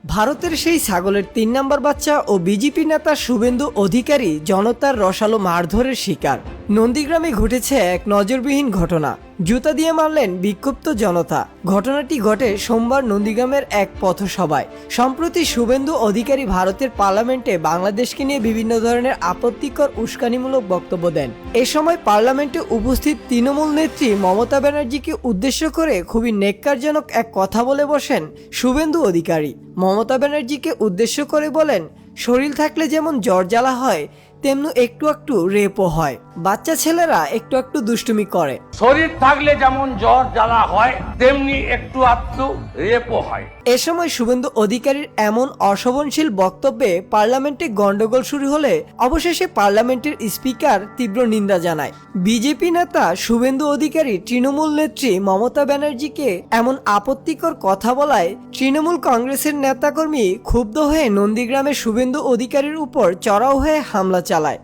ভারতের সেই ছাগলের ৩ নম্বর বাচ্চা ও বিজেপি নেতা শুভেন্দু অধিকারী জনতার রসালো মারধরের শিকার। নন্দীগ্রামে ঘটেছে এক নজিরবিহীন ঘটনা। জুতা দিয়ে মারলেন বিক্ষুব্ধ জনতা। ঘটনাটি ঘটে সোমবার নন্দীগ্রামের এক পথসভায়। সম্প্রতি শুভেন্দু অধিকারী ভারতের পার্লামেন্টে বাংলাদেশকে নিয়ে বিভিন্ন ধরনের আপত্তিকর উস্কানিমূলক বক্তব্য দেন। এ সময় পার্লামেন্টে উপস্থিত তৃণমূল নেত্রী মমতা ব্যানার্জিকে উদ্দেশ্য করে খুবই নেক্কারজনক এক কথা বলে বসেন শুভেন্দু অধিকারী। মমতা ব্যানার্জিকে উদ্দেশ্য করে বলেন, শরীর থাকলে যেমন জ্বর জ্বালা হয় তেমনি একটু একটু রেপও হয়। বাচ্চা ছেলেরা একটু একটু দুষ্টুমি করে। শরীর থাকলে যেমন জ্বর জ্বালা হয় তেমনি একটু একটু রেপও হয়। এ সময় শুভেন্দু অধিকারীর এমন অশোভনশীল বক্তব্যে পার্লামেন্টে গন্ডগোল শুরু হলে অবশেষে পার্লামেন্টের স্পিকার তীব্র নিন্দা জানায়। বিজেপি নেতা শুভেন্দু অধিকারী তৃণমূল নেত্রী মমতা ব্যানার্জিকে এমন আপত্তিকর কথা বলায় তৃণমূল কংগ্রেসের নেতাকর্মী ক্ষুব্ধ হয়ে নন্দীগ্রামে শুভেন্দু অধিকারীর উপর চড়াও হয়ে হামলা চালায়।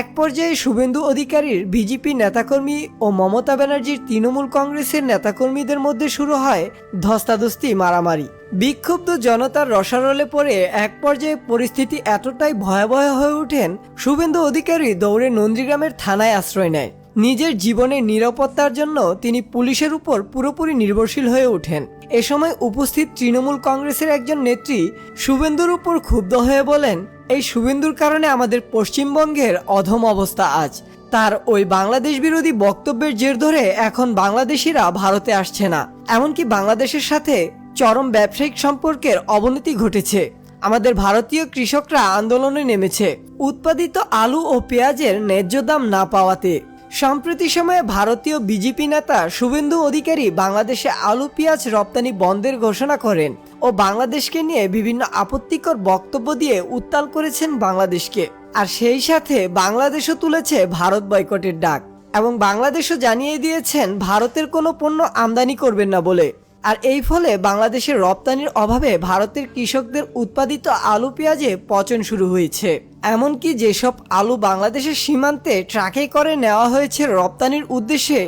এক পর্যায়ে শুভেন্দু অধিকারীর বিজেপি নেতাকর্মী ও মমতা ব্যানার্জির তৃণমূল কংগ্রেসের নেতাকর্মীদের মধ্যে শুরু হয় ধস্তাধস্তি মারামারি। বিক্ষুব্ধ জনতার রসারলে পড়ে এক পর্যায়ে পরিস্থিতি এতটাই ভয়াবহ হয়ে ওঠেন, শুভেন্দু অধিকারী দৌড়ে নন্দীগ্রামের থানায় আশ্রয় নেয়। নিজের জীবনের নিরাপত্তার জন্য তিনি পুলিশের উপর পুরোপুরি নির্ভরশীল হয়ে ওঠেন। এ সময় উপস্থিত তৃণমূল কংগ্রেসের একজন নেত্রী শুভেন্দুর উপর ক্ষুব্ধ হয়ে বলেন, এই শুভেন্দুর কারণে আমাদের পশ্চিমবঙ্গের অধম অবস্থা আজ। তার ওই বাংলাদেশ বিরোধী বক্তব্যের জের ধরে এখন বাংলাদেশিরা ভারতে আসছে না, এমনকি বাংলাদেশের সাথে চরম ব্যবসায়িক সম্পর্কের অবনতি ঘটেছে। আমাদের ভারতীয় কৃষকরা আন্দোলনে নেমেছে উৎপাদিত আলু ও পেঁয়াজের ন্যায্য দাম না পাওয়াতে। সম্প্রতি সময়ে ভারতীয় বিজেপি নেতা শুভেন্দু অধিকারী বাংলাদেশে আলু পেঁয়াজ রপ্তানি বন্ধের ঘোষণা করেন ও বাংলাদেশকে নিয়ে বিভিন্ন আপত্তিকর বক্তব্য দিয়ে উত্তাল করেছেন বাংলাদেশকে। আর সেই সাথে বাংলাদেশও তুলেছে ভারত বয়কটের ডাক এবং বাংলাদেশও জানিয়ে দিয়েছেন ভারতের কোনো পণ্য আমদানি করবেন না বলে। আর এই ফলে বাংলাদেশের রপ্তানির অভাবে ভারতের কৃষকদের উৎপাদিত আলু পেঁয়াজে পচন শুরু হয়েছে। এমনকি যেসব আলু বাংলাদেশের সীমান্তে ট্রাকে করে নেওয়া হয়েছে রপ্তানির উদ্দেশ্যে,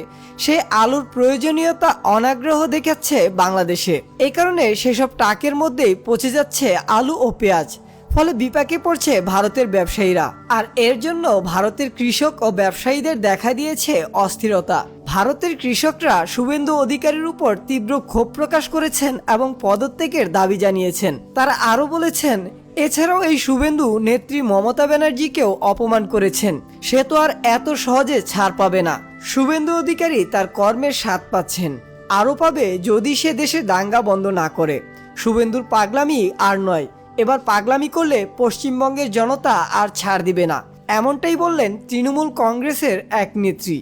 সেই আলুর প্রয়োজনীয়তা অনাগ্রহ দেখাচ্ছে বাংলাদেশে। এই কারণে সেসব ট্রাকের মধ্যেই পচে যাচ্ছে আলু ও পেঁয়াজ। ফলে বিপাকে পড়ছে ভারতের ব্যবসায়ীরা। আর এর জন্য ভারতের কৃষক ও ব্যবসায়ীদের দেখা দিয়েছে অস্থিরতা। ভারতের কৃষকরা শুভেন্দু অধিকারীর উপর তীব্র ক্ষোভ প্রকাশ করেছেন এবং পদত্যাগের দাবি জানিয়েছেন। তারা আরও বলেছেন, এছাড়াও এই শুভেন্দু নেত্রী মমতা ব্যানার্জিকেও অপমান করেছেন। সে তো আর এত সহজে ছাড় পাবে না। শুভেন্দু অধিকারী তার কর্মের স্বাদ পাচ্ছেন, আরও পাবে যদি সে দেশে দাঙ্গা বন্ধ না করে। শুভেন্দুর পাগলামি আর নয়, এবার পাগলামি করলে পশ্চিমবঙ্গের জনতা আর ছাড় দিবে না, এমনটাই বললেন তৃণমূল কংগ্রেসের এক নেত্রী।